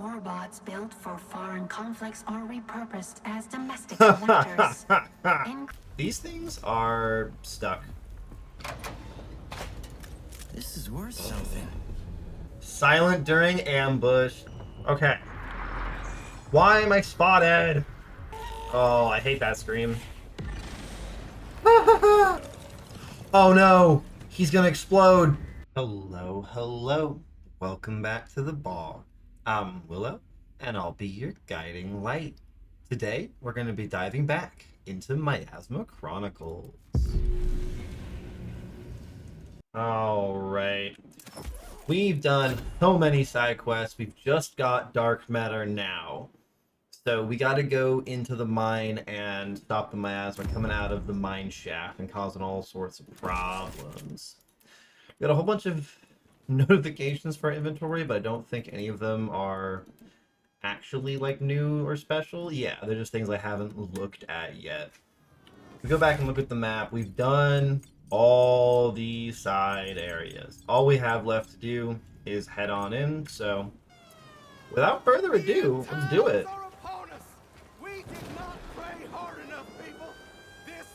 warbots built for foreign conflicts are repurposed as domestic collectors. These things are stuck. This is worth something. Silent during ambush. Okay. Why am I spotted? Oh, I hate that scream. Oh no! He's gonna explode! Hello, hello. Welcome back to the bog. I'm Willow, and I'll be your guiding light. Today, we're going to be diving back into Miasma Chronicles. Alright. We've done so many side quests. We've just got dark matter now. So we got to go into the mine and stop the miasma coming out of the mine shaft and causing all sorts of problems. We got a whole bunch of notifications for our inventory, but I don't think any of them are actually like new or special. Yeah, they're just things I haven't looked at yet. We go back and look at the map. We've done all the side areas. All we have left to do is head on in. So without further ado, let's do it. We did not pray hard enough, people. This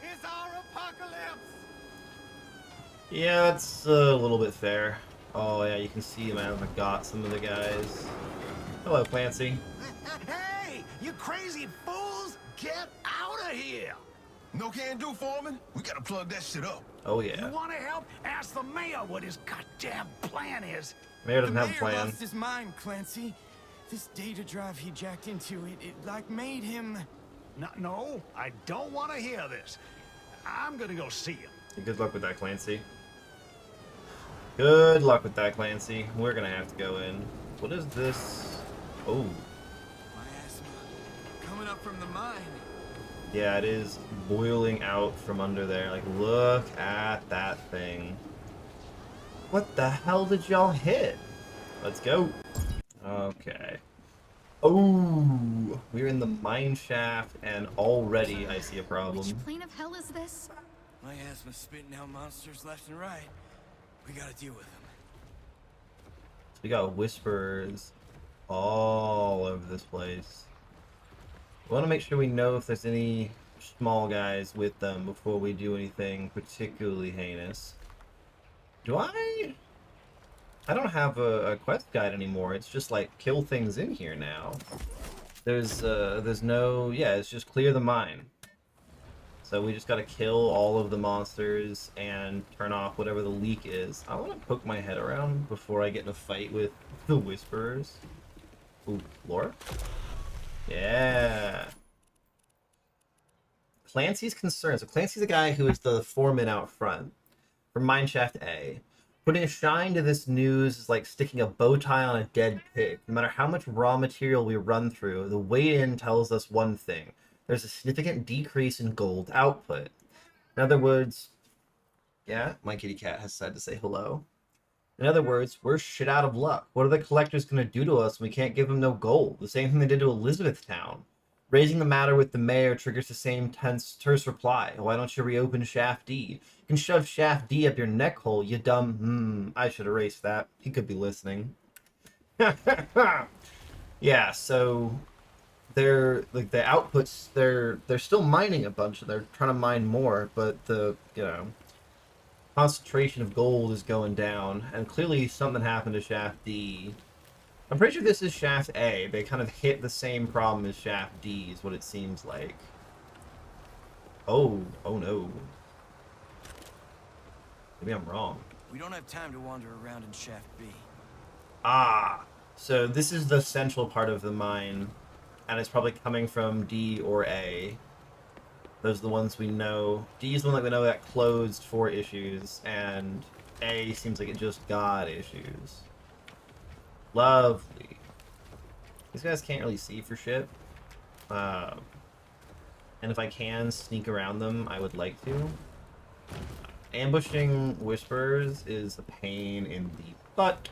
is our apocalypse. Yeah, that's a little bit fair. Oh yeah, you can see I got some of the guys. Hello, Clancy. Hey, you crazy fools! Get out of here! No can do, Foreman. We gotta plug that shit up. Oh yeah. You want to help? Ask the mayor what his goddamn plan is. Mayor doesn't have a The plan. mayor lost his mind, Clancy. This data drive he jacked into, it like made him... No, I don't want to hear this. I'm gonna go see him. Good luck with that, Clancy. Good luck with that, Clancy. We're gonna have to go in. What is this? Oh. Miasma. Coming up from the mine. Yeah, it is boiling out from under there. Like, look at that thing. What the hell did y'all hit? Let's go. Okay. Oh, we're in the mine shaft, and already I see a problem. Which plane of hell is this? Miasma spitting out monsters left and right. We gotta deal with them. We got whispers all over this place. We want to make sure we know if there's any small guys with them before we do anything particularly heinous. Do I? I don't have a quest guide anymore. It's just like kill things in here now. There's no, yeah, it's just clear the mine. So we just gotta kill all of the monsters and turn off whatever the leak is. I want to poke my head around before I get in a fight with the Whisperers. Ooh, Laura? Yeah. Clancy's concerned. So Clancy's the guy who is the foreman out front from Mineshaft A. Putting a shine to this news is like sticking a bow tie on a dead pig. No matter how much raw material we run through, the way in tells us one thing. There's a significant decrease in gold output. In other words, yeah, my kitty cat has decided to say hello. In other words, we're shit out of luck. What are the collectors going to do to us when we can't give them no gold? The same thing they did to Elizabethtown. Raising the matter with the mayor triggers the same terse reply. Why don't you reopen Shaft D? You can shove Shaft D up your neck hole, you dumb... I should erase that. He could be listening. Yeah, so... They're like the outputs, they're still mining a bunch, they're trying to mine more, but the concentration of gold is going down, and clearly something happened to Shaft D. I'm pretty sure this is Shaft A. They kind of hit the same problem as Shaft D is what it seems like. Oh no. Maybe I'm wrong. We don't have time to wander around in Shaft B. Ah, so this is the central part of the mine. And it's probably coming from D or A. Those are the ones we know. D is the one that we know that closed for issues, and A seems like it just got issues. Lovely. These guys can't really see for shit. And if I can sneak around them, I would like to. Ambushing Whisperers is a pain in the butt.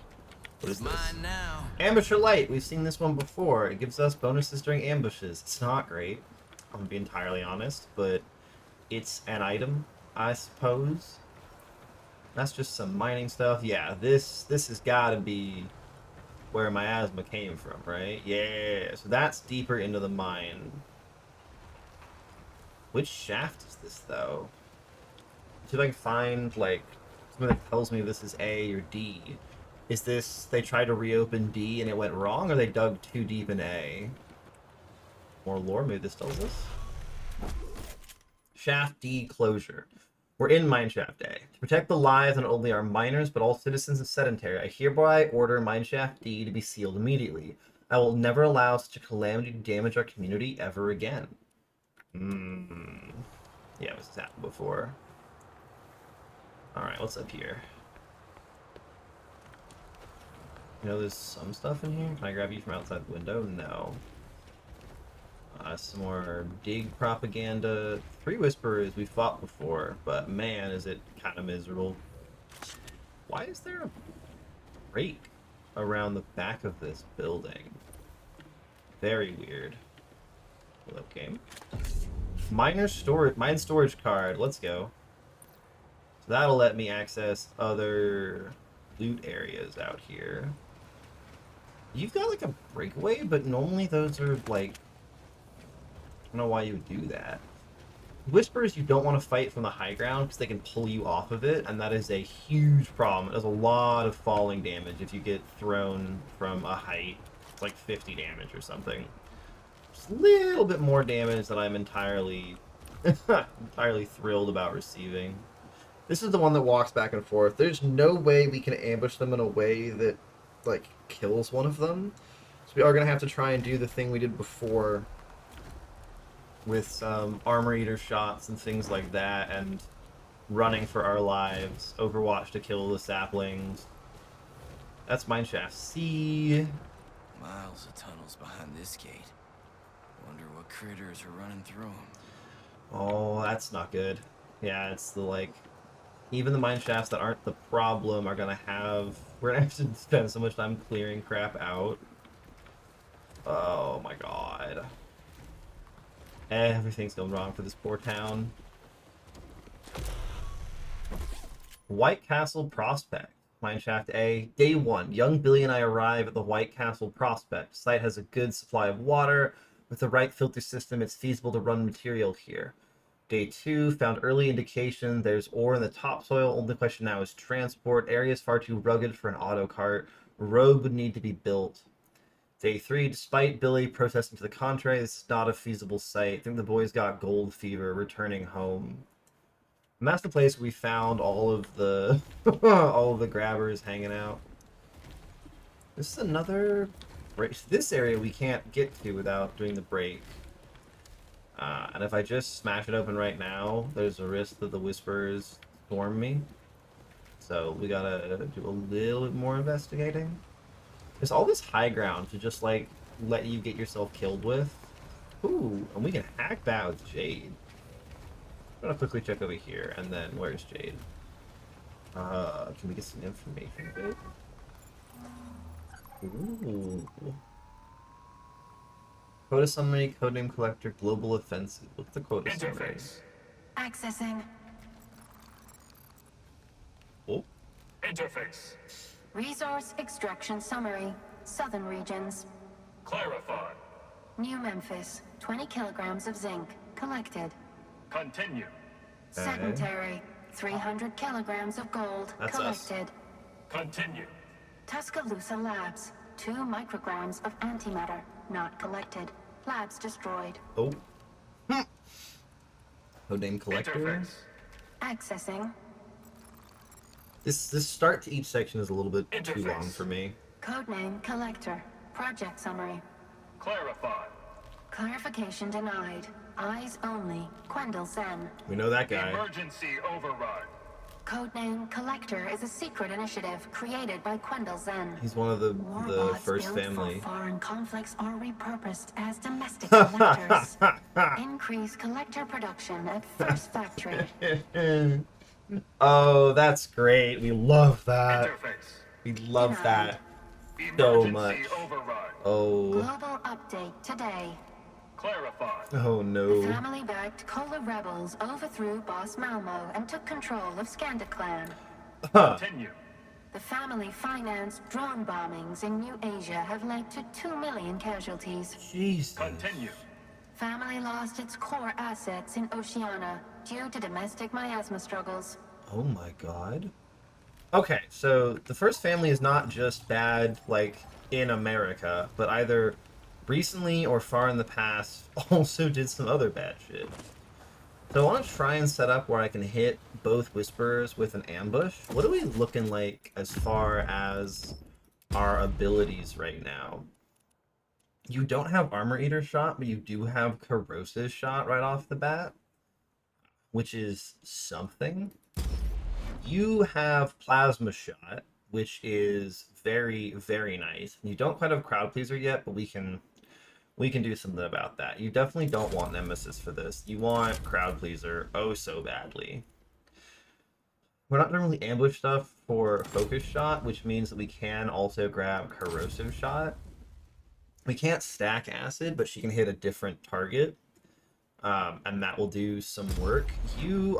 What is this? Mine now. Ambusher Light. We've seen this one before. It gives us bonuses during ambushes. It's not great, I'm gonna be entirely honest, but it's an item, I suppose. That's just some mining stuff. Yeah, this has got to be where Miasma came from, right? Yeah, so that's deeper into the mine. Which shaft is this, though? See if I can find, like, something that tells me this is A or D. Is this, they tried to reopen D and it went wrong, or they dug too deep in A? More lore, maybe this tells us. Shaft D closure. We're in Mineshaft A. To protect the lives not only our miners, but all citizens of Sedentary, I hereby order Mineshaft D to be sealed immediately. I will never allow such a calamity to damage our community ever again. Yeah, this has happened before. Alright, what's up here? You know, there's some stuff in here. Can I grab you from outside the window? No. Some more dig propaganda. 3 Whisperers we fought before, but man, is it kind of miserable. Why is there a break around the back of this building? Very weird. Hello, game. Mine storage card. Let's go. So that'll let me access other loot areas out here. You've got like a breakaway, but normally those are like, I don't know why you would do that. Whispers you don't want to fight from the high ground because they can pull you off of it, and that is a huge problem. It does a lot of falling damage if you get thrown from a height. It's like 50 damage or something. Just a little bit more damage that I'm entirely thrilled about receiving. This is the one that walks back and forth. There's no way we can ambush them in a way that like kills one of them. So we are going to have to try and do the thing we did before with some armor eater shots and things like that, and running for our lives. Overwatch to kill the saplings. That's Mineshaft C. Miles of tunnels behind this gate. Wonder what critters are running through them. Oh, that's not good. Yeah, it's the like, even the mineshafts that aren't the problem are gonna have, we're gonna have to spend so much time clearing crap out. Oh my god. Everything's going wrong for this poor town. White Castle Prospect. Mineshaft A. Day 1. Young Billy and I arrive at the White Castle Prospect. Site has a good supply of water. With the right filter system, it's feasible to run material here. Day 2. Found early indication there's ore in the topsoil. Only question now is transport. Area is far too rugged for an auto cart. A road would need to be built. Day 3, despite Billy protesting to the contrary, this is not a feasible site. I think the boys got gold fever returning home. And that's the place where we found all of the all of the grabbers hanging out. This is another break. This area we can't get to without doing the break. And if I just smash it open right now, there's a risk that the Whisperers storm me. So we gotta do a little bit more investigating. There's all this high ground to just, like, let you get yourself killed with. Ooh, and we can hack that with Jade. I'm gonna quickly check over here, and then, where's Jade? Can we get some information, babe? Ooh. Quota summary, codename collector, global offensive. What's the quota summary? Accessing. Oh. Interface. Resource extraction summary. Southern regions. Clarify. New Memphis. 20 kilograms of zinc. Collected. Continue. Sedentary. 300 kilograms of gold. That's collected. us. Continue. Tuscaloosa Labs. 2 micrograms of antimatter. Not collected. Labs destroyed. Oh. Codename collector. Interface. Accessing. This start to each section is a little bit too Interface. long for me. Codename Collector. Project summary. Clarify. Clarification denied. Eyes only. Quendel Zen. We know that guy. Emergency override. Codename Collector is a secret initiative created by Quendel Zen. He's one of the Warbots first built family. for foreign conflicts are repurposed as domestic collectors. Increase collector production at first factory. Oh, that's great. We love that. Interface. We love Denied. that so Emergency much. override. Oh. Global update today. Clarify. Oh The no. family-backed Cola rebels overthrew Boss Malmo and took control of Skanda Clan. Huh. Continue. The family-financed drone bombings in New Asia have led to 2 million casualties. Jesus. Continue. Family lost its core assets in Oceania due to domestic miasma struggles. Oh my god. Okay, so the first family is not just bad, like, in America, but either recently or far in the past also did some other bad shit. So I want to try and set up where I can hit both Whisperers with an ambush. What are we looking like as far as our abilities right now? You don't have Armor Eater shot, but you do have Corrosive shot right off the bat, which is something. You have Plasma shot, which is very, very nice. You don't quite have Crowd Pleaser yet, but we can do something about that. You definitely don't want Nemesis for this. You want Crowd Pleaser oh so badly. We're not doing really ambush stuff for Focus Shot, which means that we can also grab Corrosive Shot. We can't stack Acid, but she can hit a different target. And that will do some work.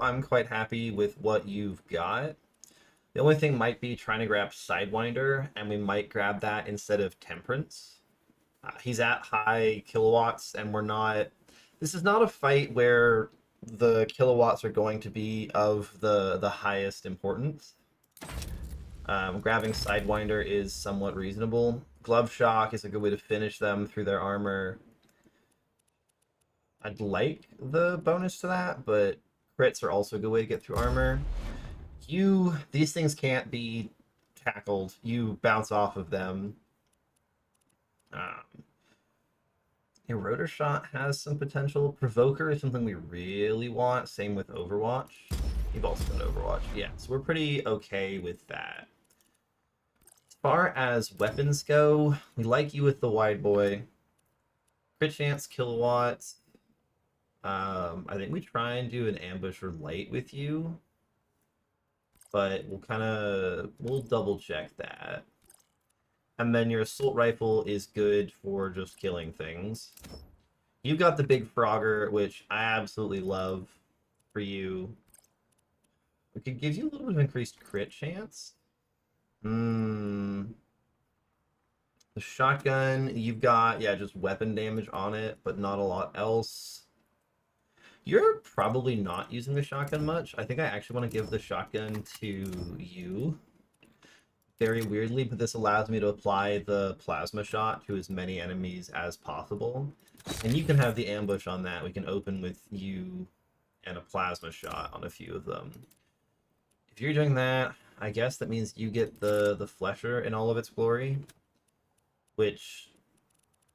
I'm quite happy with what you've got. The only thing might be trying to grab Sidewinder, and we might grab that instead of Temperance. He's at high kilowatts, and we're not... This is not a fight where the kilowatts are going to be of the highest importance. Grabbing Sidewinder is somewhat reasonable. Glove Shock is a good way to finish them through their armor. I'd like the bonus to that, but crits are also a good way to get through armor. These things can't be tackled. You bounce off of them. Eroder Shot has some potential. Provoker is something we really want. Same with Overwatch. You've also got Overwatch. Yeah, so we're pretty okay with that. As far as weapons go, we like you with the Wide Boy. Crit chance, kilowatts. I think we try and do an ambush or light with you, but we'll double check that. And then your assault rifle is good for just killing things. You've got the big Frogger, which I absolutely love for you. It gives you a little bit of increased crit chance. The shotgun, you've got, yeah, just weapon damage on it, but not a lot else. You're probably not using the shotgun much. I think I actually want to give the shotgun to you. Very weirdly, but this allows me to apply the plasma shot to as many enemies as possible. And you can have the ambush on that. We can open with you and a plasma shot on a few of them. If you're doing that, I guess that means you get the Flesher in all of its glory. Which...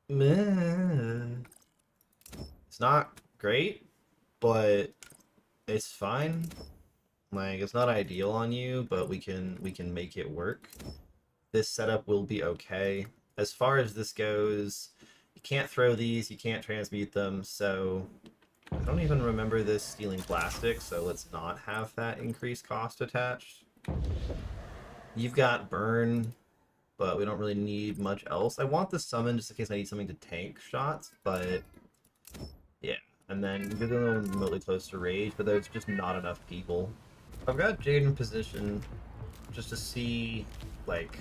it's not great, but it's fine. Like, it's not ideal on you, but we can make it work. This setup will be okay. As far as this goes, you can't throw these, you can't transmute them, so I don't even remember this stealing plastic, so let's not have that increased cost attached. You've got burn, but we don't really need much else. I want the summon just in case I need something to tank shots, but yeah. And then you're the one remotely close to rage, but there's just not enough people. I've got Jade in position just to see, like,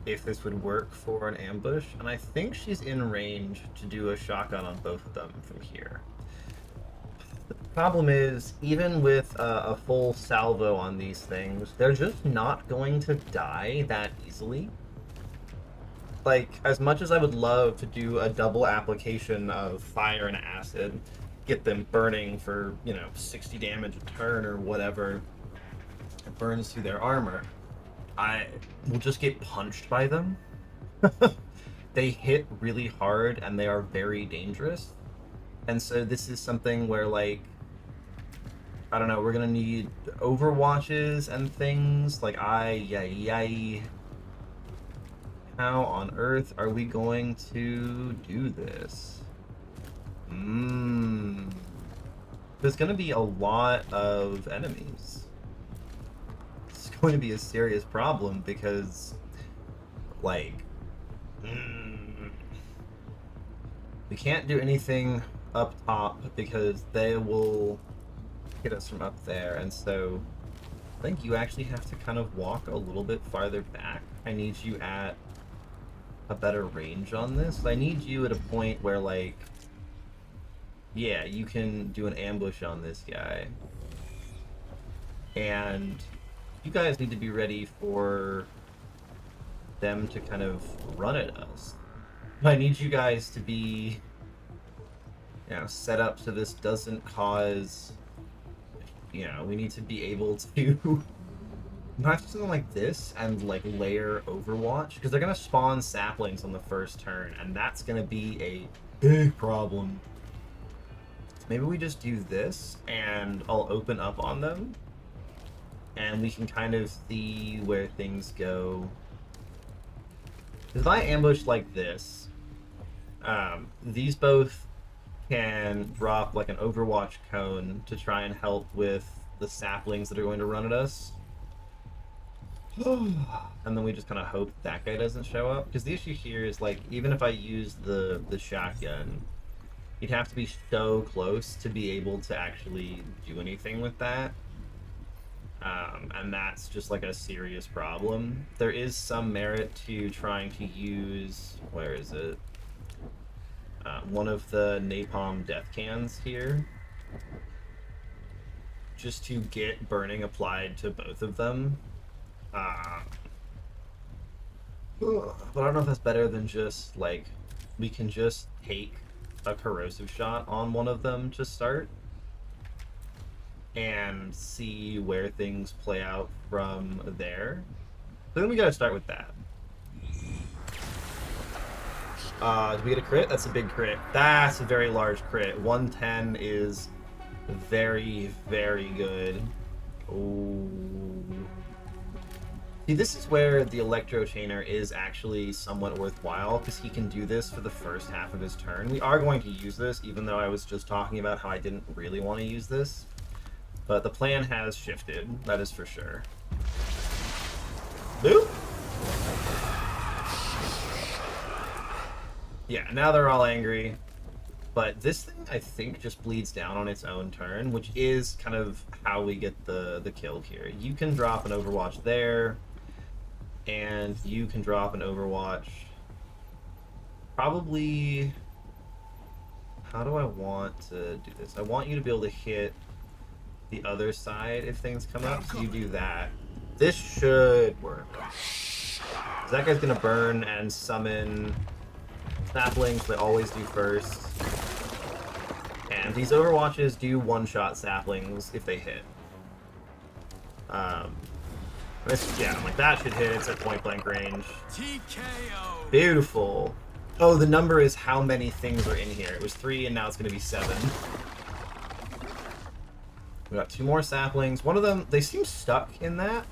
if this would work for an ambush, and I think she's in range to do a shotgun on both of them from here. The problem is, even with a full salvo on these things, they're just not going to die that easily. Like, as much as I would love to do a double application of fire and acid, get them burning for, 60 damage a turn or whatever, it burns through their armor, I will just get punched by them. They hit really hard and they are very dangerous. And so this is something where, like, I don't know, we're gonna need overwatches and things. Like, how on earth are we going to do this? There's gonna be a lot of enemies. It's going to be a serious problem because, like, we can't do anything up top because they will hit us from up there, and so I think you actually have to kind of walk a little bit farther back. I need you at a better range on this. I need you at a point where, like, yeah, you can do an ambush on this guy. And you guys need to be ready for them to kind of run at us. I need you guys to be, you know, set up so this doesn't cause, you know, we need to be able to not do something like this and like layer Overwatch, because they're gonna spawn saplings on the first turn, and that's gonna be a big problem. Maybe we just do this, and I'll open up on them, and we can kind of see where things go. If I ambush like this, these both can drop like an Overwatch cone to try and help with the saplings that are going to run at us. And then we just kind of hope that guy doesn't show up. Because the issue here is, like, even if I use the shotgun, you'd have to be so close to be able to actually do anything with that. And that's just like a serious problem. There is some merit to trying to use, where is it? One of the napalm death cans here. Just to get burning applied to both of them. But I don't know if that's better than just, like, we can just take a corrosive shot on one of them to start and see where things play out from there. So then we gotta start with that. Did we get a crit? That's a big crit. That's a very large crit. 110 is very, very good. Ooh. See, this is where the Electro Chainer is actually somewhat worthwhile, because he can do this for the first half of his turn. We are going to use this, even though I was just talking about how I didn't really want to use this. But the plan has shifted, that is for sure. Boop! Yeah, now they're all angry. But this thing, I think, just bleeds down on its own turn, which is kind of how we get the kill here. You can drop an Overwatch there, and you can drop an Overwatch. Probably... How do I want to do this? I want you to be able to hit the other side if things come up, so you do that. This should work. So that guy's gonna burn and summon saplings, they always do first. And these Overwatches do one-shot saplings if they hit. Yeah, I'm like, that should hit, it's at point-blank range. TKO. Beautiful. Oh, the number is how many things are in here. It was 3, and now it's gonna be 7. We got 2 more saplings. One of them, they seem stuck in that.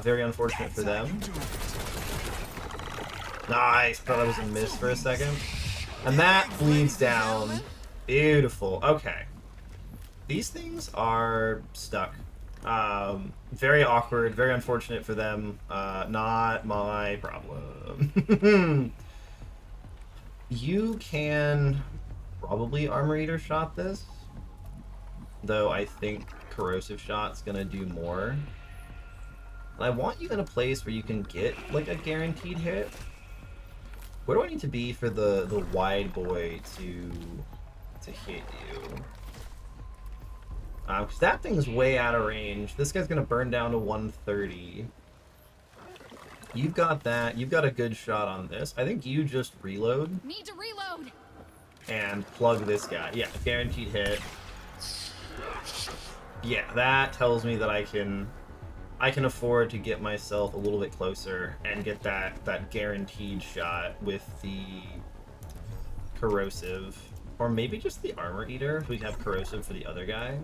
Very unfortunate for them. Nice! Thought that was a miss for a second. And that bleeds down. Beautiful. Okay. These things are stuck. Very awkward, very unfortunate for them. Not my problem. You can probably Armor Eater shot this. Though I think Corrosive Shot's gonna do more. And I want you in a place where you can get, like, a guaranteed hit. Where do I need to be for the wide boy to hit you? Because that thing's way out of range. This guy's gonna burn down to 130. You've got that. You've got a good shot on this. I think you just reload. Need to reload. And plug this guy. Yeah, guaranteed hit. Yeah, that tells me that I can afford to get myself a little bit closer and get that guaranteed shot with the corrosive, or maybe just the Armor Eater. We have corrosive for the other guy.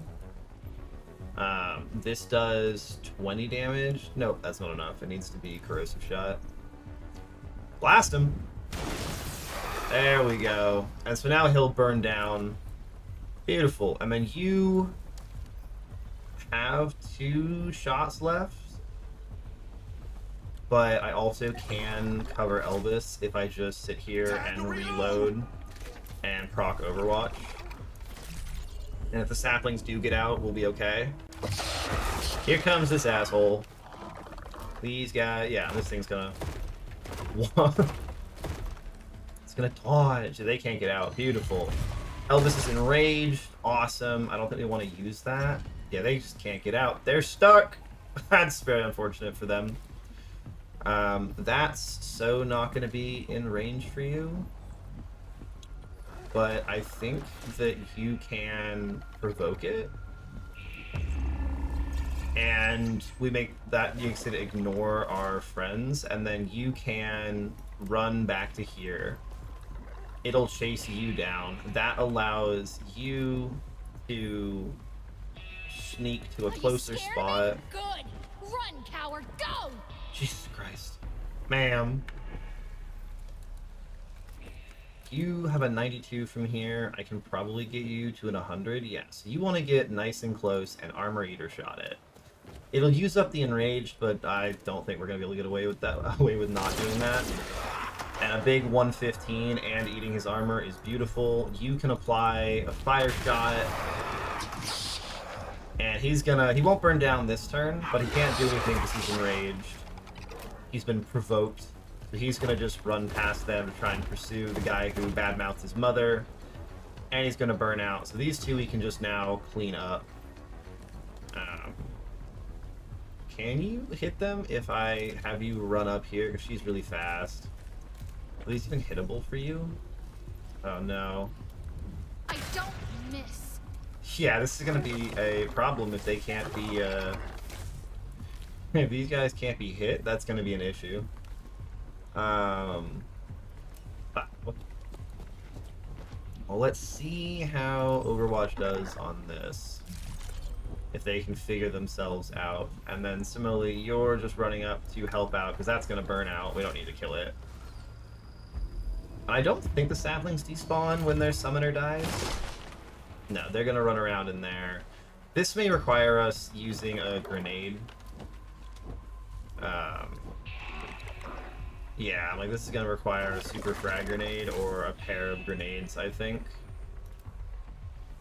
This does 20 damage. Nope, that's not enough. It needs to be corrosive shot. Blast him. There we go. And so now he'll burn down. Beautiful. And then you have 2 shots left. But I also can cover Elvis if I just sit here and reload and proc Overwatch. And if the saplings do get out, we'll be okay. Here comes this asshole. These guys, yeah, this thing's gonna... It's gonna dodge. They can't get out. Beautiful. Elvis is enraged. Awesome. I don't think they want to use that. Yeah, they just can't get out. They're stuck. That's very unfortunate for them. That's so not going to be in range for you. But I think that you can provoke it. And we make that you can ignore our friends, and then you can run back to here. It'll chase you down. That allows you to sneak to a closer spot. Good. Run, coward, go! Jesus Christ. Ma'am. You have a 92 from here. I can probably get you to an 100. Yes, you want to get nice and close and armor eater shot it. It'll use up the enraged, but I don't think we're going to be able to get away with that. Away with not doing that. And a big 115 and eating his armor is beautiful. You can apply a fire shot. And he won't burn down this turn, but he can't do anything because he's enraged. He's been provoked. So he's gonna just run past them to try and pursue the guy who badmouthed his mother. And he's gonna burn out. So these two we can just now clean up. Can you hit them if I have you run up here? Because she's really fast. Are these even hittable for you? Oh no. I don't miss. Yeah, this is gonna be a problem if they can't be, if these guys can't be hit, that's gonna be an issue. Well, let's see how Overwatch does on this. If they can figure themselves out. And then similarly, you're just running up to help out, because that's gonna burn out. We don't need to kill it. I don't think the saplings despawn when their summoner dies. No, they're gonna run around in there. This may require us using a grenade. Yeah, like this is gonna require a super frag grenade or a pair of grenades, I think.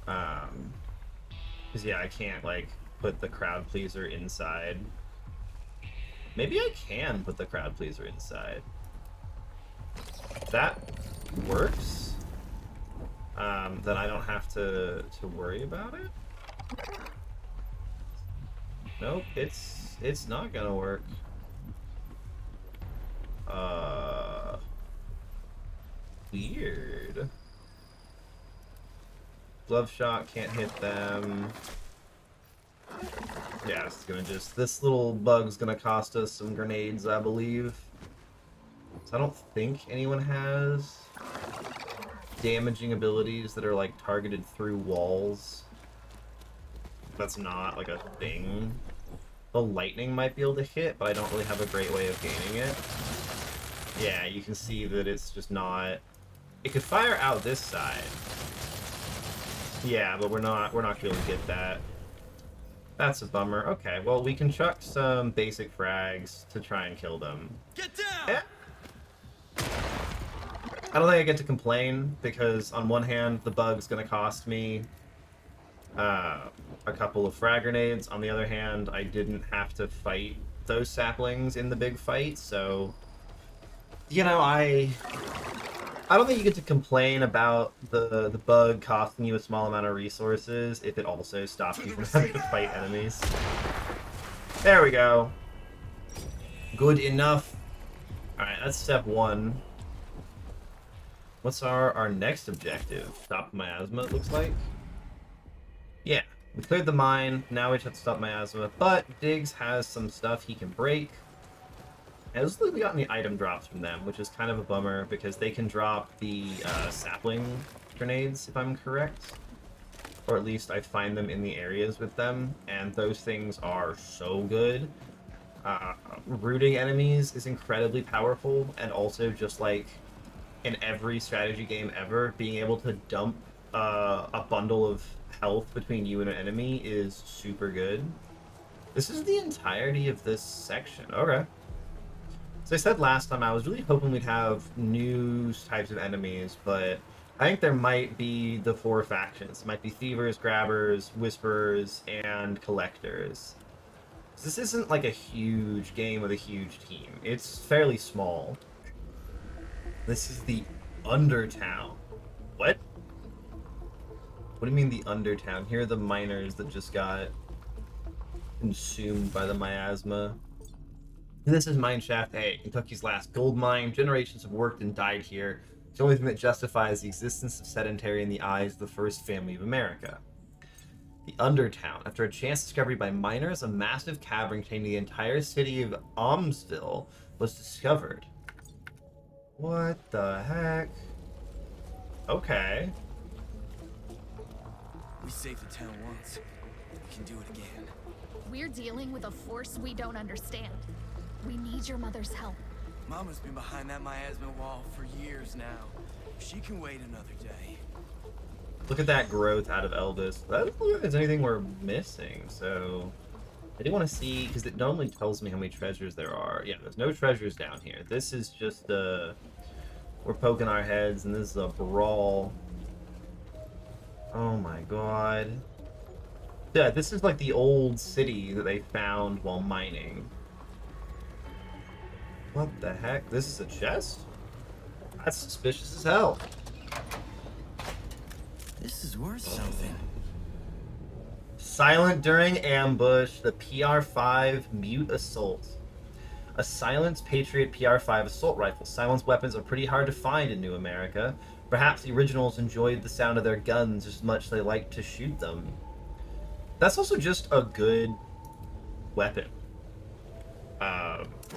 Cause yeah, I can't like put the crowd pleaser inside. Maybe I can put the crowd pleaser inside. If that works, then I don't have to worry about it. Nope, it's not gonna work. Weird. Glove shot can't hit them. Yeah, it's gonna this little bug's gonna cost us some grenades, I believe. So I don't think anyone has damaging abilities that are like targeted through walls. That's not like a thing. The lightning might be able to hit, but I don't really have a great way of gaining it. Yeah, you can see that it's just not... It could fire out this side. Yeah, but we're not gonna be able to get that. That's a bummer. Okay, well we can chuck some basic frags to try and kill them. Get down! Eh. I don't think I get to complain, because on one hand, the bug's gonna cost me a couple of frag grenades. On the other hand, I didn't have to fight those saplings in the big fight, so... You know, I don't think you get to complain about the bug costing you a small amount of resources if it also stops you from having to fight enemies. There we go. Good enough. Alright, that's step one. What's our next objective? Stop Miasma, it looks like. Yeah, we cleared the mine. Now we just have to stop Miasma. But Diggs has some stuff he can break. And it doesn't look like we got any item drops from them, which is kind of a bummer because they can drop the sapling grenades, if I'm correct. Or at least I find them in the areas with them, and those things are so good. Rooting enemies is incredibly powerful, and also just like in every strategy game ever, being able to dump a bundle of health between you and an enemy is super good. This is the entirety of this section. Okay. So I said last time I was really hoping we'd have new types of enemies, but I think there might be the four factions. It might be Thievers, Grabbers, Whisperers, and Collectors. This isn't like a huge game with a huge team. It's fairly small. This is the Undertown. What? What do you mean the Undertown? Here are the miners that just got consumed by the miasma. This is Mineshaft A, Kentucky's last gold mine. Generations have worked and died here. It's the only thing that justifies the existence of sedentary in the eyes of the first family of America. The Undertown. After a chance discovery by miners, a massive cavern containing the entire city of Almsville was discovered. What the heck? Okay. We saved the town once. We can do it again. We're dealing with a force we don't understand. We need your mother's help. Mama's been behind that miasma wall for years now. She can wait another day. Look at that growth out of Elvis. That doesn't look like there's anything we're missing, so... I do want to see, because it normally tells me how many treasures there are. Yeah, there's no treasures down here. This is just, we're poking our heads, and this is a brawl. Oh my god. Yeah, this is like the old city that they found while mining. What the heck? This is a chest? That's suspicious as hell. This is worth something. Silent during ambush, the PR-5 Mute Assault. A silenced Patriot PR-5 assault rifle. Silenced weapons are pretty hard to find in New America. Perhaps the originals enjoyed the sound of their guns as much as they liked to shoot them. That's also just a good weapon.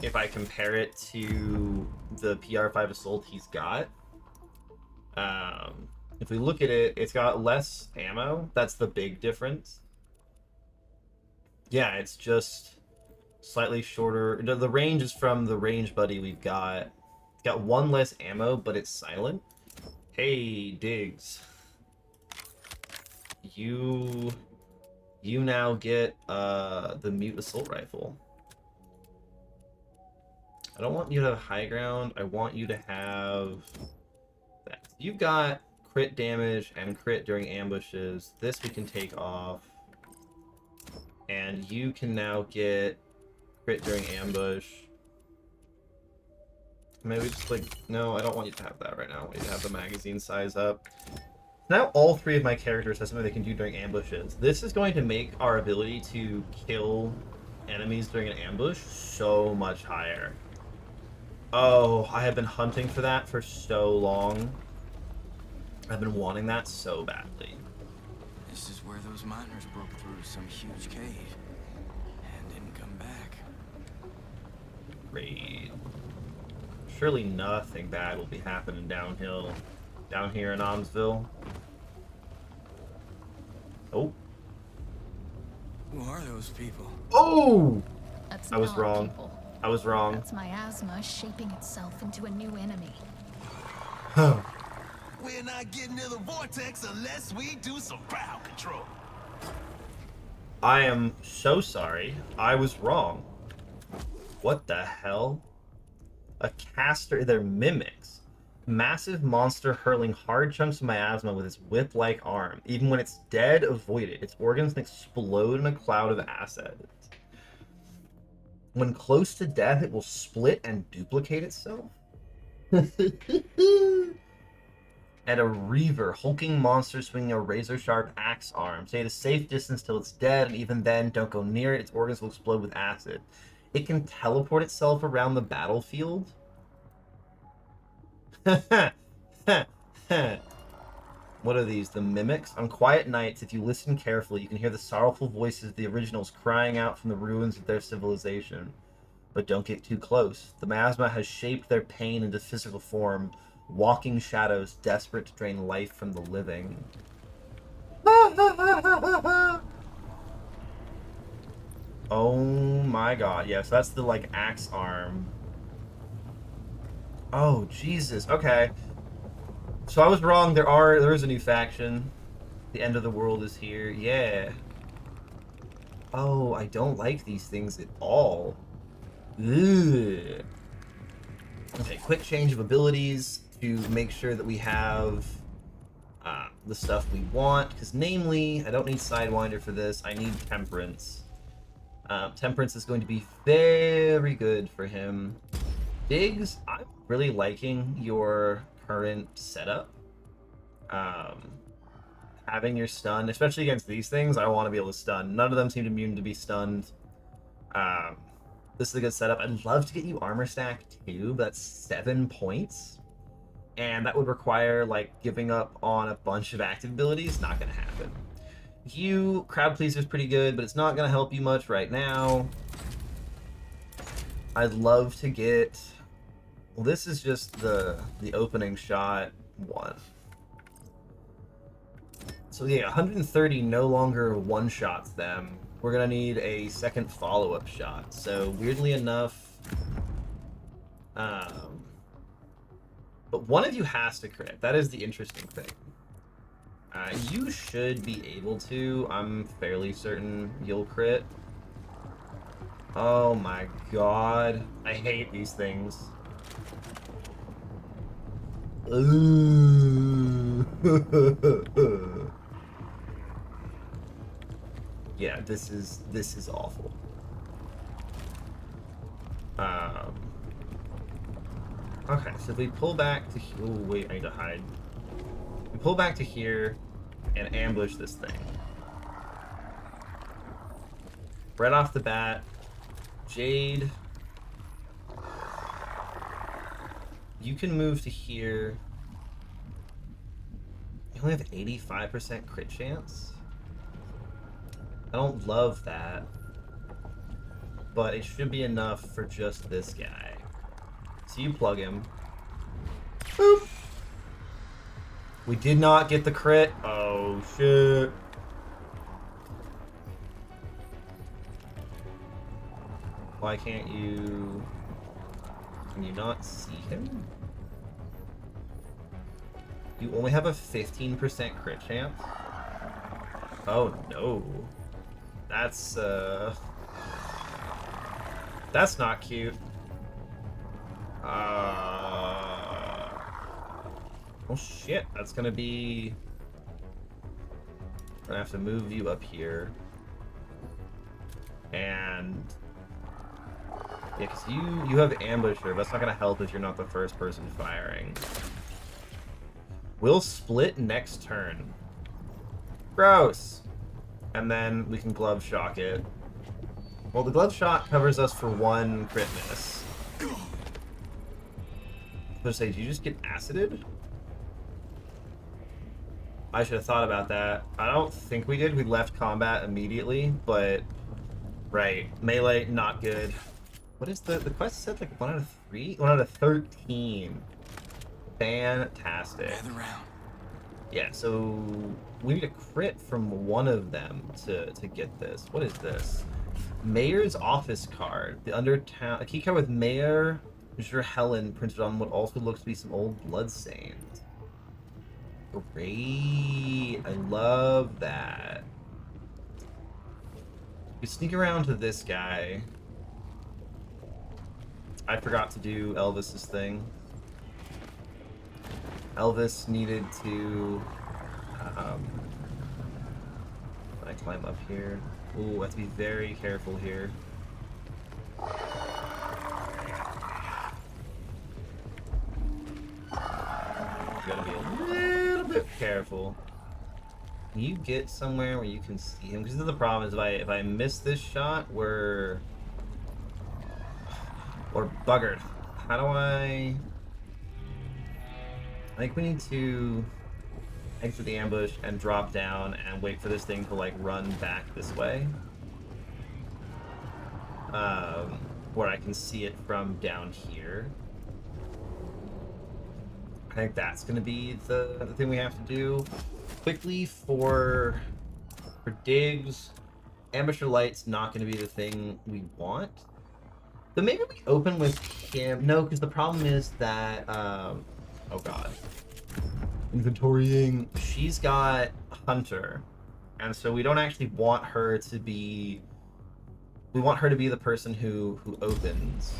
If I compare it to the PR-5 assault he's got. If we look at it, it's got less ammo. That's the big difference. Yeah, it's just slightly shorter. The range is from the range buddy we've got. It's got one less ammo, but it's silent. Hey, Diggs. You now get the Mute Assault Rifle. I don't want you to have high ground. I want you to have that. You've got crit damage and crit during ambushes. This we can take off. And you can now get crit during ambush. Maybe just like, no, I don't want you to have that right now. I want you to have the magazine size up. Now all three of my characters have something they can do during ambushes. This is going to make our ability to kill enemies during an ambush so much higher. Oh, I have been hunting for that for so long. I've been wanting that so badly. This is where those miners broke through some huge cave and didn't come back. Great. Surely nothing bad will be happening down here in Almsville. Oh. Who are those people? Oh! That's I was not wrong. people. I was wrong. That's miasma shaping itself into a new enemy. We're not getting near the vortex unless we do some crowd control. I am so sorry. I was wrong. What the hell? A caster, they're mimics. Massive monster hurling hard chunks of miasma with its whip-like arm. Even when it's dead, avoid it. Its organs can explode in a cloud of acid. When close to death, it will split and duplicate itself. And a reaver, hulking monster swinging a razor-sharp axe arm. Stay at a safe distance till it's dead, and even then, don't go near it. Its organs will explode with acid. It can teleport itself around the battlefield. What are these? The mimics? On quiet nights, if you listen carefully, you can hear the sorrowful voices of the originals crying out from the ruins of their civilization. But don't get too close. The miasma has shaped their pain into physical form, walking shadows desperate to drain life from the living. Oh my god, yes, that's the, like, axe arm. Oh, Jesus, okay. So I was wrong, there is a new faction. The end of the world is here, yeah. Oh, I don't like these things at all. Ugh. Okay, quick change of abilities to make sure that we have the stuff we want, because namely, I don't need Sidewinder for this, I need Temperance. Temperance is going to be very good for him. Diggs, I'm really liking your current setup. Having your stun, especially against these things, I want to be able to stun. None of them seem immune to be stunned. This is a good setup. I'd love to get you armor stack too, but that's 7 points. And that would require, like, giving up on a bunch of active abilities. Not going to happen. You, Crowd Pleaser is pretty good, but it's not going to help you much right now. I'd love to get... Well, this is just the opening shot one. So yeah, 130 no longer one-shots them. We're going to need a second follow-up shot. So weirdly enough... but one of you has to crit. That is the interesting thing. You should be able to. I'm fairly certain you'll crit. Oh my god. I hate these things. Yeah, this is awful. Okay, so if we pull back to... Oh, wait, I need to hide. We pull back to here and ambush this thing. Right off the bat, Jade, you can move to here. You only have 85% crit chance. I don't love that, but it should be enough for just this guy. So you plug him. Boop. We did not get the crit. Oh, shit. Why can't you... Can you not see him? You only have a 15% crit chance? Oh, no. That's not cute. Oh shit, that's gonna be... I'm gonna have to move you up here. And... Yeah, because you have Ambusher. That's not gonna help if you're not the first person firing. We'll split next turn. Gross! And then we can Glove Shock it. Well, the Glove Shot covers us for 1 crit miss. I was gonna say, did you just get acided? I should have thought about that. I don't think we did. We left combat immediately, but... Right. Melee, not good. What is the quest said? Like 1 out of 3? 1 out of 13. Fantastic. Gather round. Yeah, so we need a crit from one of them to get this. What is this? Mayor's office card. The Undertown... A key card with Mayor Helen printed on what also looks to be some old bloodstains. Great. I love that. We sneak around to this guy. I forgot to do Elvis's thing. Elvis needed to... I climb up here. Ooh, I have to be very careful here. Gotta be a little bit careful. Can you get somewhere where you can see him? Because the problem is if I miss this shot, we're buggered. How do I think we need to exit the ambush and drop down and wait for this thing to like run back this way. Where I can see it from down here. I think that's going to be the thing we have to do. Quickly for Diggs, Ambusher Light's not going to be the thing we want. But maybe we open with him. No, because the problem is that, oh god. Inventorying. She's got Hunter. And so we don't actually want her to be... We want her to be the person who opens,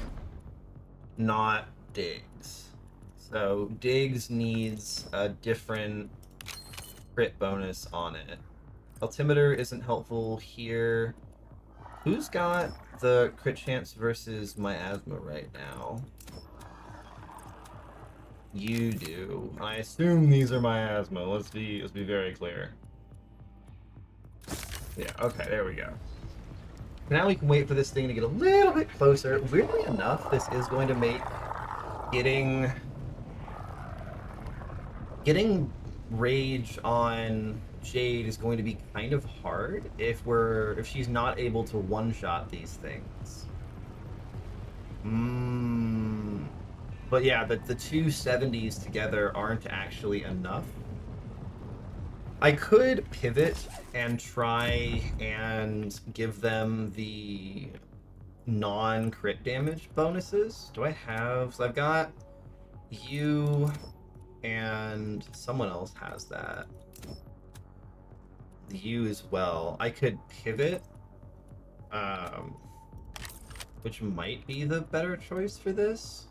not Diggs. So Diggs needs a different crit bonus on it. Altimeter isn't helpful here. Who's got the crit chance versus Miasma right now? You do. I assume these are Miasma. Let's be very clear. Yeah, okay, there we go. Now we can wait for this thing to get a little bit closer. Weirdly enough, this is going to make getting rage on Jade is going to be kind of hard if she's not able to one-shot these things. But yeah, the two 70s together aren't actually enough. I could pivot and try and give them the non-crit damage bonuses. Do I have... So I've got you and someone else has that. You as well. I could pivot, which might be the better choice for this.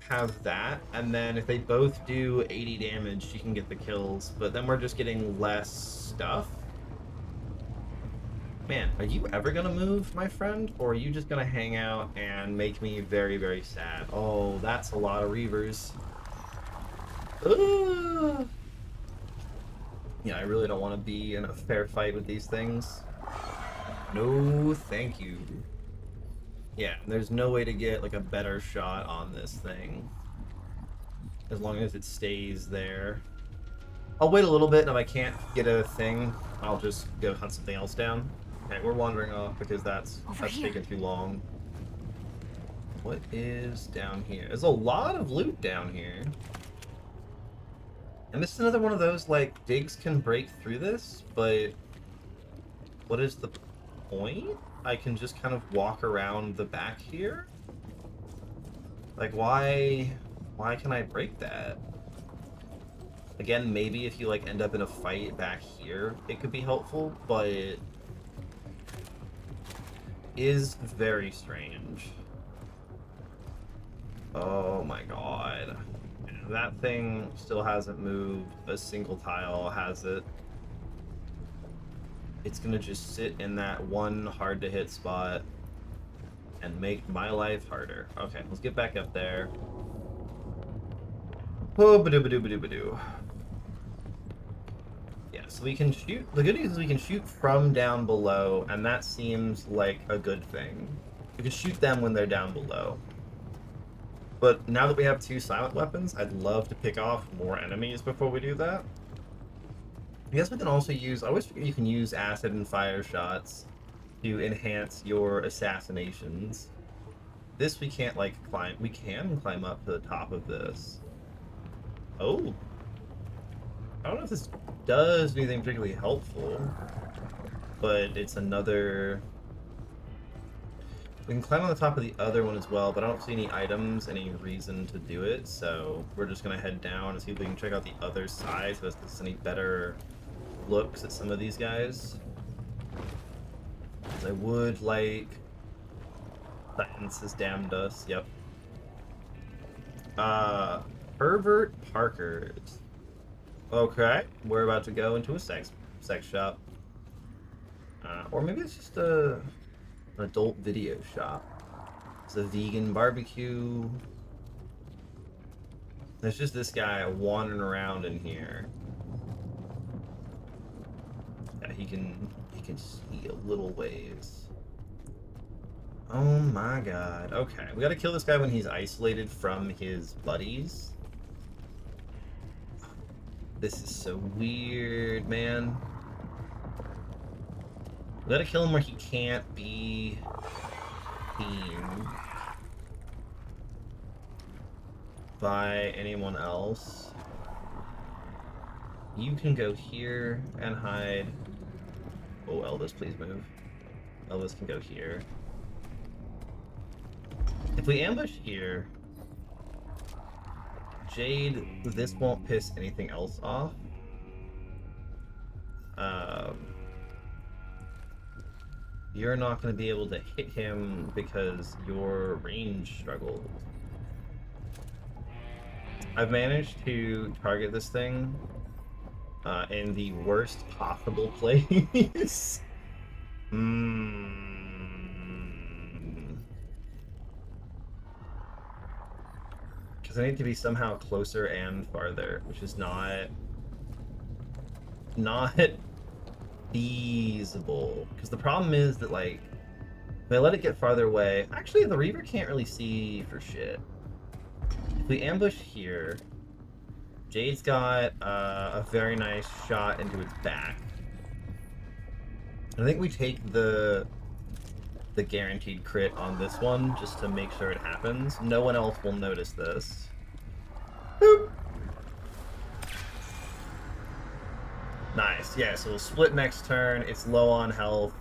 Have that, and then if they both do 80 damage, you can get the kills, but then we're just getting less stuff. Man, are you ever gonna move, my friend? Or are you just gonna hang out and make me very, very sad? Oh, that's a lot of Reavers. Ugh. Yeah, I really don't want to be in a fair fight with these things. No, thank you. Yeah, there's no way to get like a better shot on this thing. As long as it stays there. I'll wait a little bit, and if I can't get a thing, I'll just go hunt something else down. Okay, we're wandering off because that's taking too long. What is down here? There's a lot of loot down here. And this is another one of those, like, digs can break through this, but what is the point? I can just kind of walk around the back here? Like, why can I break that? Again, maybe if you, like, end up in a fight back here, it could be helpful, but it is very strange. Oh my god. That thing still hasn't moved a single tile, has it? It's gonna just sit in that one hard to hit spot and make my life harder. Okay, let's get back up there. Oh, ba-doo. Yeah, so we can shoot. The good news is we can shoot from down below, and that seems like a good thing. We can shoot them when they're down below. But now that we have two silent weapons, I'd love to pick off more enemies before we do that. I guess we can also use... I always figure you can use acid and fire shots to enhance your assassinations. This we can't, like, climb... We can climb up to the top of this. Oh. I don't know if this does anything particularly helpful, but it's another... We can climb on the top of the other one as well, but I don't see any items, any reason to do it, so we're just going to head down and see if we can check out the other side, so there's any better looks at some of these guys. I would like... Science has damned us, yep. Pervert Parkers. Okay, we're about to go into a sex shop. Or maybe it's just an adult video shop. It's a vegan barbecue. There's just this guy wandering around in here. Yeah, he can see a little ways. Oh my god. Okay, we gotta kill this guy when he's isolated from his buddies. This is so weird, man. We gotta kill him where he can't be seen by anyone else. You can go here and hide. Oh, Elvis, please move. Elvis can go here. If we ambush here, Jade, this won't piss anything else off. You're not going to be able to hit him because your range struggled. I've managed to target this thing in the worst possible place. Because I need to be somehow closer and farther, which is not feasible. Because the problem is that, like, if I let it get farther away, actually the Reaver can't really see for shit. If we ambush here, Jade's got a very nice shot into its back. I think we take the guaranteed crit on this one just to make sure it happens. No one else will notice this. Boop. Nice. Yeah, so we'll split next turn. It's low on health.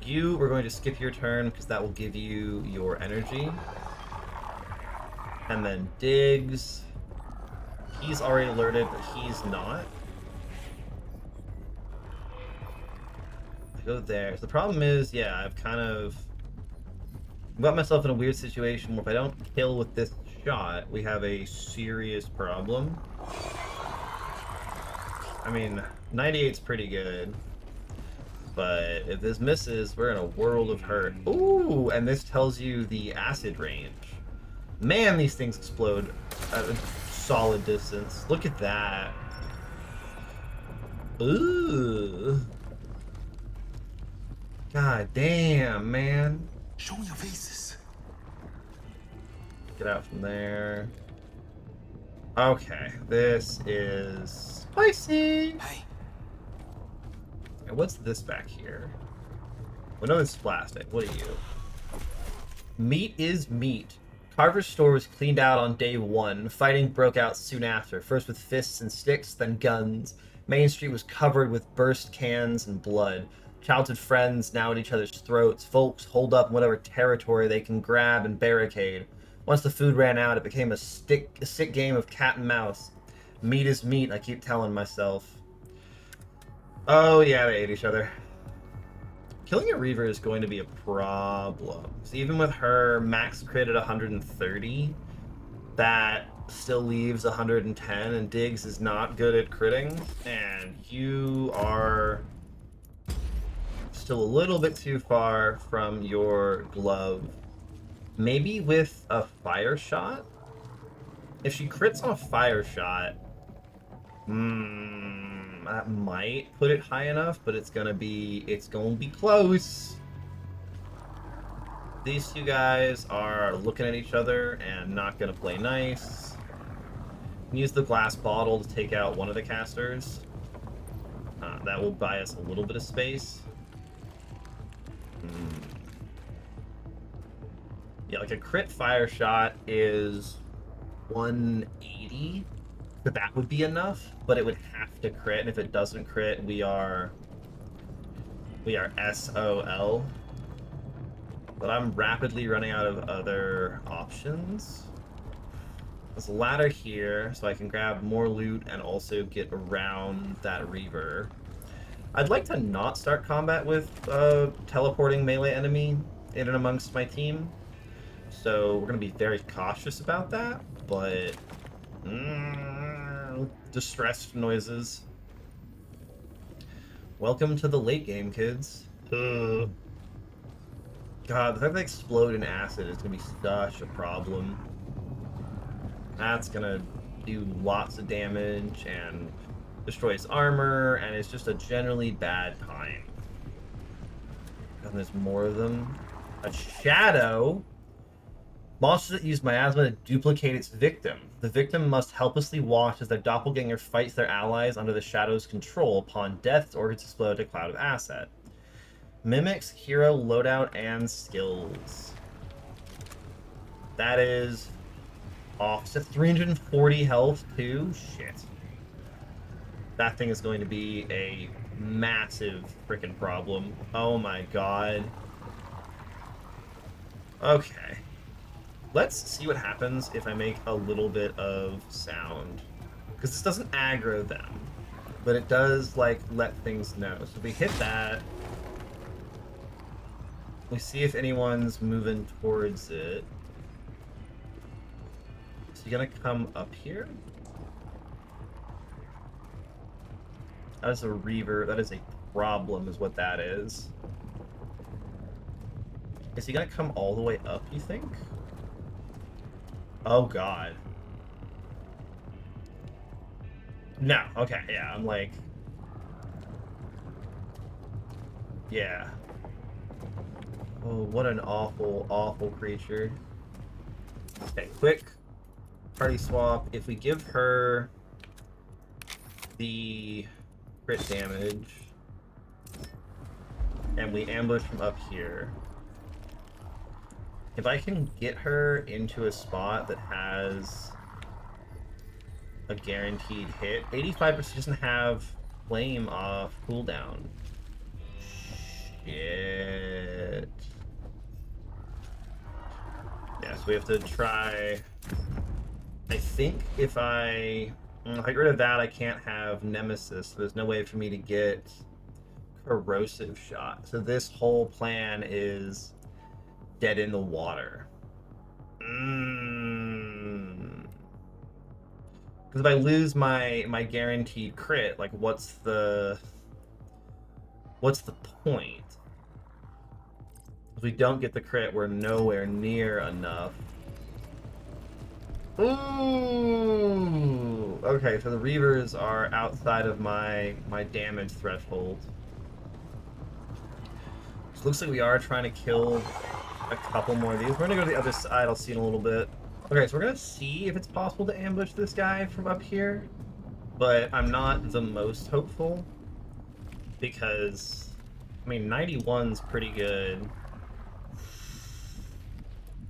We're going to skip your turn because that will give you your energy. And then Diggs. He's already alerted, but he's not. I go there. So the problem is, yeah, I've kind of got myself in a weird situation where if I don't kill with this shot, we have a serious problem. I mean, 98's pretty good. But if this misses, we're in a world of hurt. Ooh, and this tells you the acid range. Man, these things explode at a solid distance. Look at that. Ooh. God damn, man. Show me your faces. Get out from there. Okay, this is spicy. Hey. And what's this back here? Well, no, this is plastic. What are you? Meat is meat. Carver's store was cleaned out on day one. Fighting broke out soon after, first with fists and sticks, then guns. Main Street was covered with burst cans and blood. Childhood friends now at each other's throats. Folks hold up whatever territory they can grab and barricade. Once the food ran out, it became a sick game of cat and mouse. Meat is meat, I keep telling myself. Oh yeah, they ate each other. Killing a Reaver is going to be a problem. So even with her max crit at 130, that still leaves 110, and Diggs is not good at critting, and you are still a little bit too far from your glove. Maybe with a fire shot? If she crits on a fire shot, that might put it high enough, but it's gonna be close. These two guys are looking at each other and not gonna play nice. Use the glass bottle to take out one of the casters. That will buy us a little bit of space. Yeah, like a crit fire shot is 180. So that would be enough, but it would have to crit, and if it doesn't crit, we are SOL. But I'm rapidly running out of other options. There's a ladder here, so I can grab more loot and also get around that Reaver. I'd like to not start combat with teleporting melee enemy in and amongst my team, so we're going to be very cautious about that, but distressed noises. Welcome to the late game, kids. God, the fact they explode in acid is going to be such a problem. That's going to do lots of damage and destroys armor, and it's just a generally bad time. And there's more of them. A shadow? Monsters that use miasma to duplicate its victim. The victim must helplessly watch as their doppelganger fights their allies under the shadow's control. Upon death, its organs explode a cloud of acid. Mimics hero loadout and skills. That is off to 340 health too. Shit. That thing is going to be a massive freaking problem. Oh my god. Okay. Let's see what happens if I make a little bit of sound. Because this doesn't aggro them, but it does, like, let things know. So if we hit that, we see if anyone's moving towards it. So you're gonna come up here? That is a Reaver. That is a problem, is what that is. Is he gonna come all the way up, you think? Oh, God. No. Okay, yeah, I'm like... Yeah. Oh, what an awful, awful creature. Okay, quick party swap. If we give her the crit damage and we ambush from up here, if I can get her into a spot that has a guaranteed hit, 85% doesn't have flame off cooldown. Shit. Yeah, so we have to try... I think if I get rid of that, I can't have Nemesis. There's no way for me to get Corrosive Shot. So this whole plan is dead in the water. Because if I lose my guaranteed crit, like what's the point? If we don't get the crit, we're nowhere near enough. Ooh! Okay, so the Reavers are outside of my damage threshold. So it looks like we are trying to kill a couple more of these. We're gonna go to the other side, I'll see in a little bit. Okay, so we're gonna see if it's possible to ambush this guy from up here, but I'm not the most hopeful because, I mean, 91's pretty good.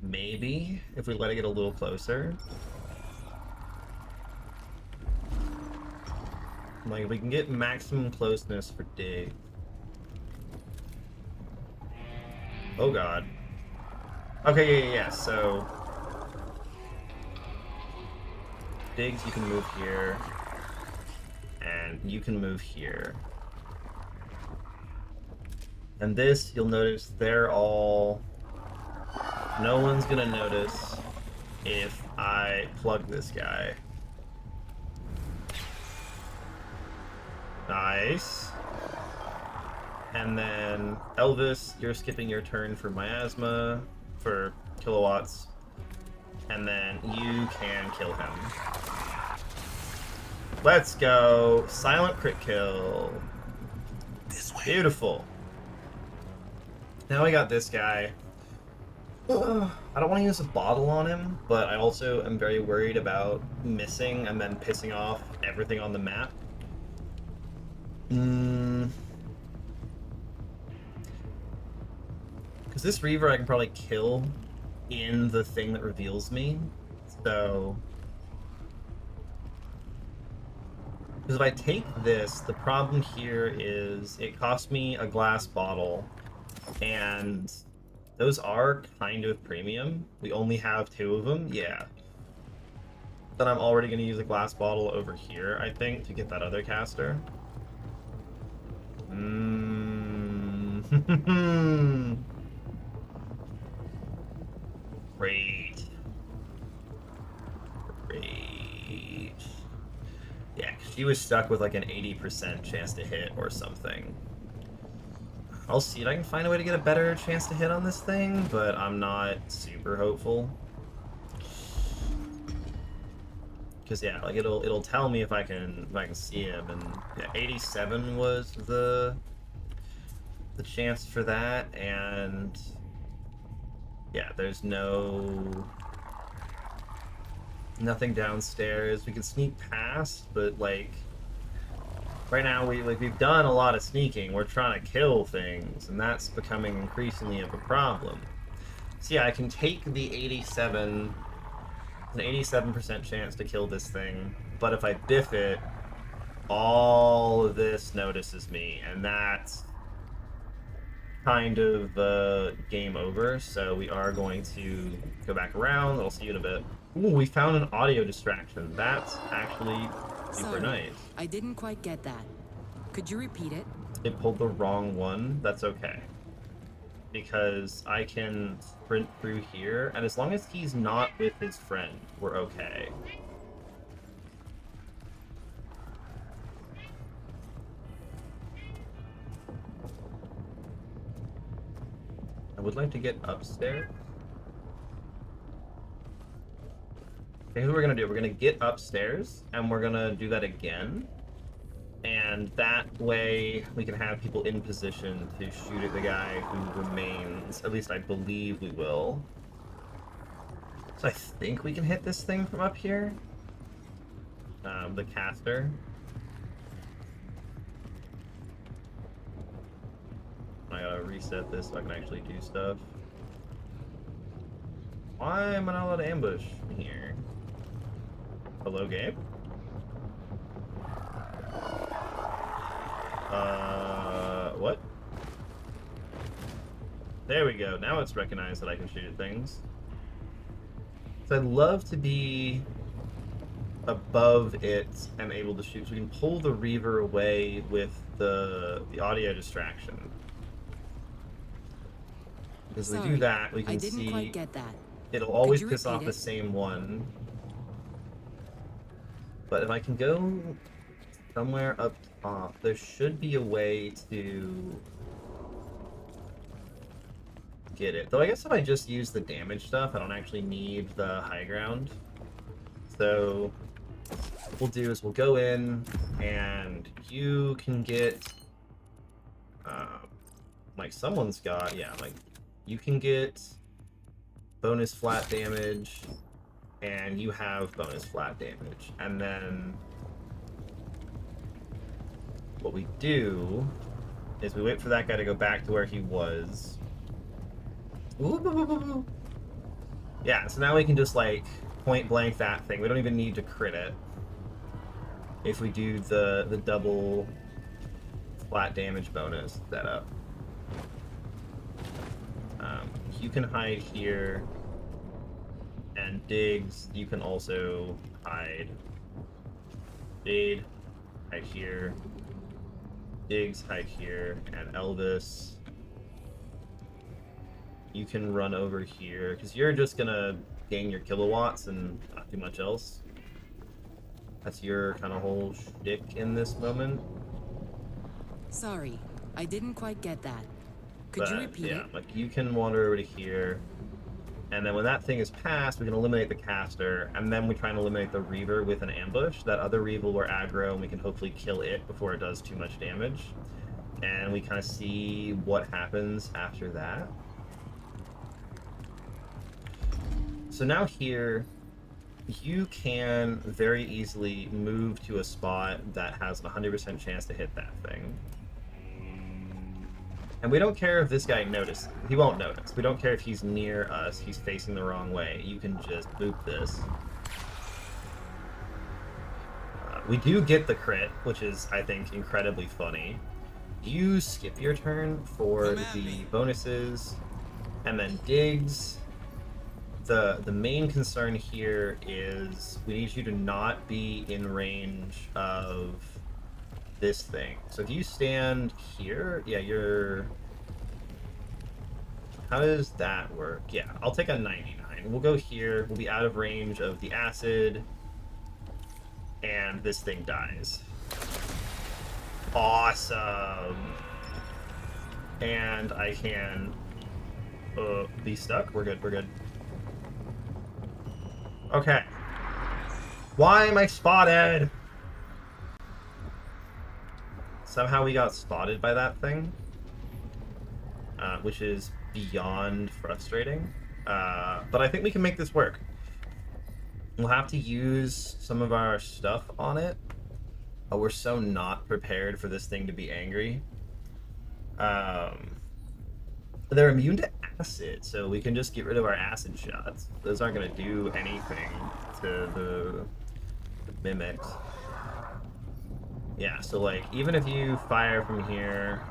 Maybe, if we let it get a little closer. Like, if we can get maximum closeness for Dig. Oh god. Okay, yeah, so... Diggs, you can move here. And you can move here. And this, you'll notice, they're all... No one's gonna notice if I plug this guy. Nice. And then Elvis, you're skipping your turn for Miasma, for kilowatts. And then you can kill him. Let's go. Silent crit kill. Beautiful. Now we got this guy. I don't want to use a bottle on him, but I also am very worried about missing and then pissing off everything on the map. Because this Reaver I can probably kill in the thing that reveals me, so... Because if I take this, the problem here is it costs me a glass bottle, and those are kind of premium. We only have 2 of them, yeah. Then I'm already going to use a glass bottle over here, I think, to get that other caster. Great. Great. Yeah, she was stuck with like an 80% chance to hit or something. I'll see if I can find a way to get a better chance to hit on this thing, but I'm not super hopeful. Because yeah, like it'll tell me if I can see him, and yeah, 87 was the chance for that, and yeah, there's nothing downstairs. We can sneak past, but like right now we've done a lot of sneaking. We're trying to kill things, and that's becoming increasingly of a problem. So yeah, I can take the 87, an 87% chance to kill this thing, but if I biff it, all of this notices me, and that's kind of game over. So we are going to go back around. I'll see you in a bit. Ooh, we found an audio distraction. That's actually super Sorry, nice. I didn't quite get that. Could you repeat it? It pulled the wrong one. That's okay. Because I can sprint through here, and as long as he's not with his friend, we're okay. would like to get upstairs. Okay, here's what we're gonna do. We're gonna get upstairs, and we're gonna do that again. And that way, we can have people in position to shoot at the guy who remains. At least I believe we will. So I think we can hit this thing from up here. The caster. I gotta reset this so I can actually do stuff. Why am I not allowed to ambush here? Hello, Gabe? What? There we go. Now it's recognized that I can shoot at things. So I'd love to be above it and able to shoot. So we can pull the Reaver away with the audio distraction. Because if we do that, we can see quite get that. It'll always you piss off repeat the it? same one. But if I can go somewhere up top, there should be a way to get it. Though I guess if I just use the damage stuff, I don't actually need the high ground. So what we'll do is we'll go in and you can get like someone's got, yeah, like you can get bonus flat damage and you have bonus flat damage. And then what we do is we wait for that guy to go back to where he was. Ooh, boo, boo, boo, boo. Yeah, so now we can just like point blank that thing. We don't even need to crit it. If we do the double flat damage bonus setup. You can hide here, and Diggs, you can also hide. Jade, hide here. Diggs, hide here, and Elvis, you can run over here, because you're just gonna gain your kilowatts and not do much else. That's your kind of whole shtick in this moment. Sorry, I didn't quite get that. Could you repeat yeah, it? like you can wander over to here, and then when that thing is passed, we can eliminate the caster, and then we try and eliminate the Reaver with an ambush. That other Reaver will aggro, and we can hopefully kill it before it does too much damage. And we kind of see what happens after that. So now here, you can very easily move to a spot that has a 100% chance to hit that thing. And we don't care if this guy notices. He won't notice. We don't care if he's near us. He's facing the wrong way. You can just boop this. We do get the crit, which is, I think, incredibly funny. You skip your turn for the bonuses, and then Diggs. The main concern here is we need you to not be in range of this thing. So if you stand here, yeah, you're... How does that work? Yeah, I'll take a 99. We'll go here. We'll be out of range of the acid, and this thing dies. Awesome. And I can be stuck. We're good. We're good. Okay. Why am I spotted? Somehow we got spotted by that thing, which is beyond frustrating. But I think we can make this work. We'll have to use some of our stuff on it. Oh, we're so not prepared for this thing to be angry. They're immune to acid, so we can just get rid of our acid shots. Those aren't going to do anything to the mimics. Yeah, so like, even if you fire from here...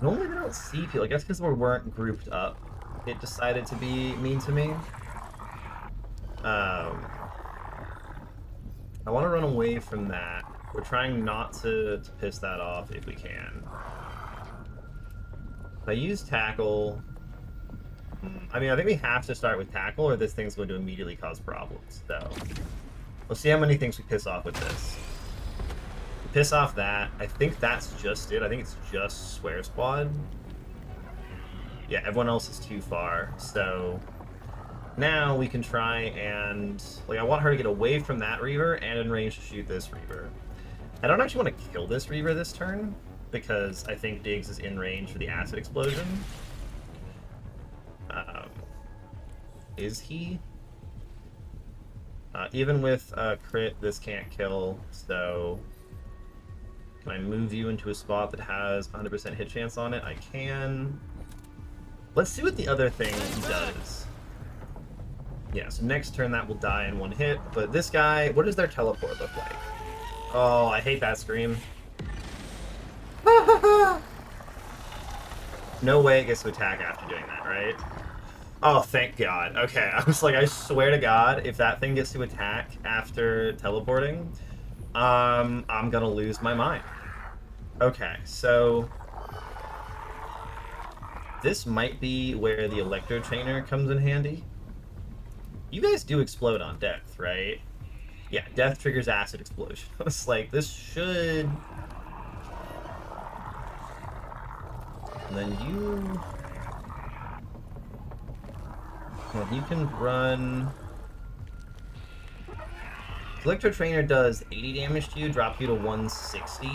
Normally they don't see people. I guess because we weren't grouped up, it decided to be mean to me. I want to run away from that. We're trying not to piss that off if we can. If I use tackle... I mean, I think we have to start with tackle or this thing's going to immediately cause problems. So, we'll see how many things we piss off with this. Piss off that. I think that's just it. I think it's just Swear Squad. Yeah, everyone else is too far. So now we can try and... Like, I want her to get away from that Reaver and in range to shoot this Reaver. I don't actually want to kill this Reaver this turn, because I think Diggs is in range for the acid explosion. Is he? Even with crit, this can't kill, so... Can I move you into a spot that has 100% hit chance on it? I can. Let's see what the other thing does. Yeah, so next turn that will die in one hit, but this guy, what does their teleport look like? Oh, I hate that scream. No way it gets to attack after doing that, right? Oh, thank God. Okay, I was like, I swear to God, if that thing gets to attack after teleporting, I'm gonna lose my mind. Okay, so this might be where the Electro Trainer comes in handy. You guys do explode on death, right? Yeah, death triggers acid explosion. It's like, this should... And then you... Well, you can run... Electro Trainer does 80 damage to you, drop you to 160.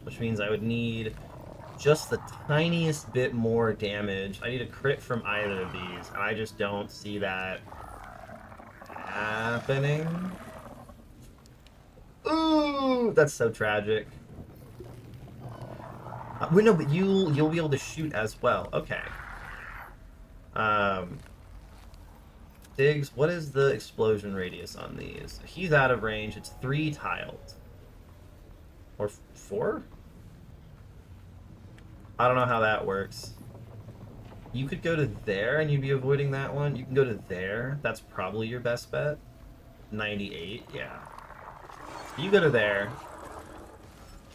Which means I would need just the tiniest bit more damage. I need a crit from either of these, and I just don't see that happening. Ooh, that's so tragic. Wait, no, but you'll be able to shoot as well. Okay. Diggs, what is the explosion radius on these? He's out of range. It's 3 tiled. Or 4? I don't know how that works. You could go to there and you'd be avoiding that one. You can go to there. That's probably your best bet. 98, yeah. You go to there.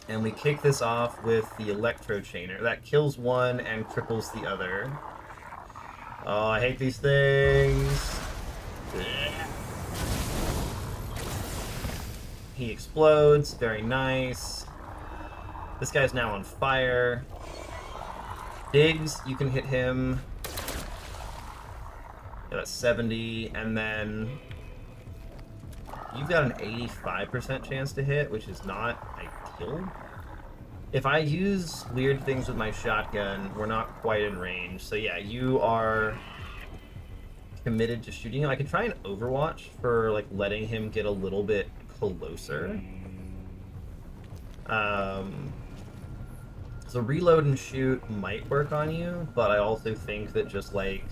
And we kick this off with the Electro Chainer. That kills one and cripples the other. Oh, I hate these things. He explodes. Very nice. This guy's now on fire. Diggs, you can hit him. Yeah, that's 70. And then you've got an 85% chance to hit, which is not ideal. If I use weird things with my shotgun, we're not quite in range. So yeah, you are committed to shooting him. I could try an Overwatch for like letting him get a little bit closer. So reload and shoot might work on you, but I also think that just like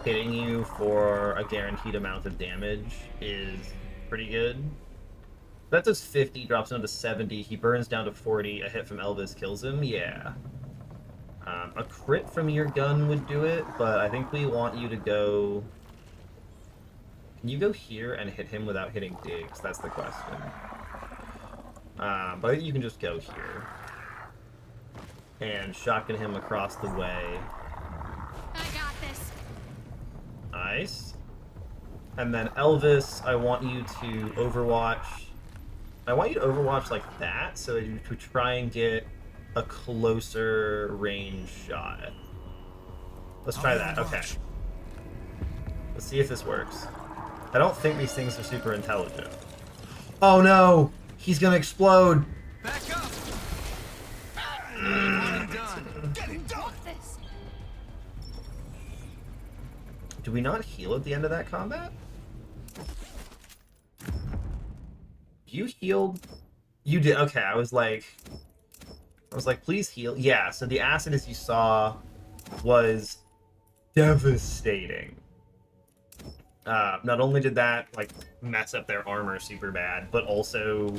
hitting you for a guaranteed amount of damage is pretty good. That does 50, drops down to 70, he burns down to 40, a hit from Elvis kills him, yeah. A crit from your gun would do it, but I think we want you to go... Can you go here and hit him without hitting Diggs? That's the question. But I think you can just go here. And shotgun him across the way. I got this. Nice. And then Elvis, I want you to Overwatch. I want you to Overwatch like that, so that you could try and get a closer range shot. Let's try that. Okay. Let's see if this works. I don't think these things are super intelligent. Oh no! He's gonna explode! Back up! One and done. Get him done! This. Do we not heal at the end of that combat? You healed? You did. Okay, I was like, please heal. Yeah, so the acid, as you saw, was devastating. Not only did that, like, mess up their armor super bad, but also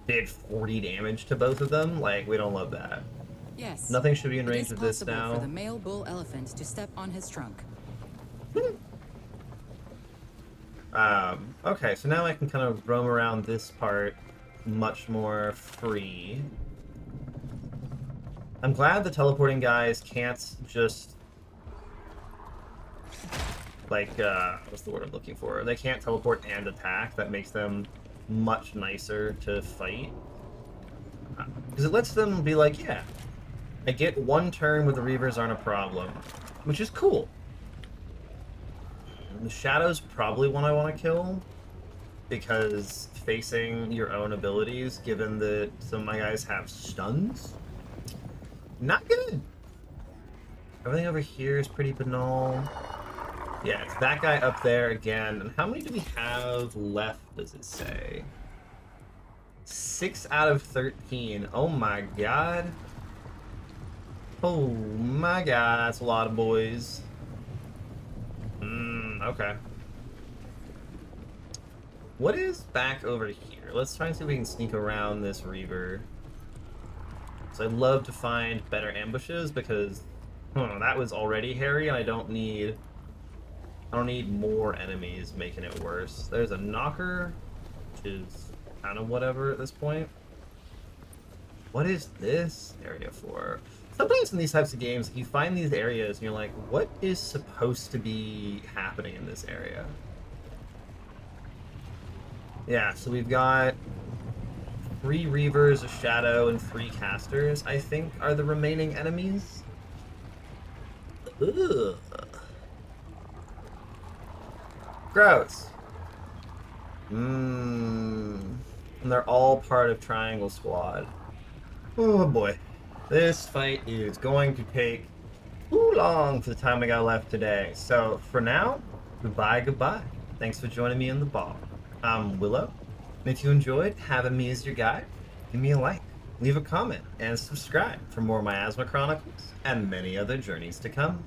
did 40 damage to both of them. Like, we don't love that. Yes. Nothing should be in It range is of this possible now. for the male bull elephant to step on his trunk. Okay, so now I can kind of roam around this part much more free. I'm glad the teleporting guys can't just... Like, what's the word I'm looking for? They can't teleport and attack. That makes them much nicer to fight. Because it lets them be like, yeah, I get one turn where the Reavers aren't a problem, which is cool. And the Shadow's probably one I want to kill, because facing your own abilities, given that some of my guys have stuns, not good. Everything over here is pretty banal. Yeah, it's that guy up there again. And how many do we have left, does it say? 6 out of 13. Oh my god. Oh my god, that's a lot of boys. Okay. What is back over here? Let's try and see if we can sneak around this Reaver. So I'd love to find better ambushes because that was already hairy and I don't need more enemies making it worse. There's a knocker, which is kind of whatever at this point. What is this area for? Sometimes in these types of games, you find these areas and you're like, what is supposed to be happening in this area? Yeah, so we've got 3 Reavers, a Shadow, and 3 Casters, I think, are the remaining enemies. Ugh. Gross. And they're all part of Triangle Squad. Oh boy. This fight is going to take too long for the time I got left today. So for now, goodbye. Thanks for joining me in the bar. I'm Willow. And if you enjoyed having me as your guide, give me a like, leave a comment, and subscribe for more Miasma Chronicles and many other journeys to come.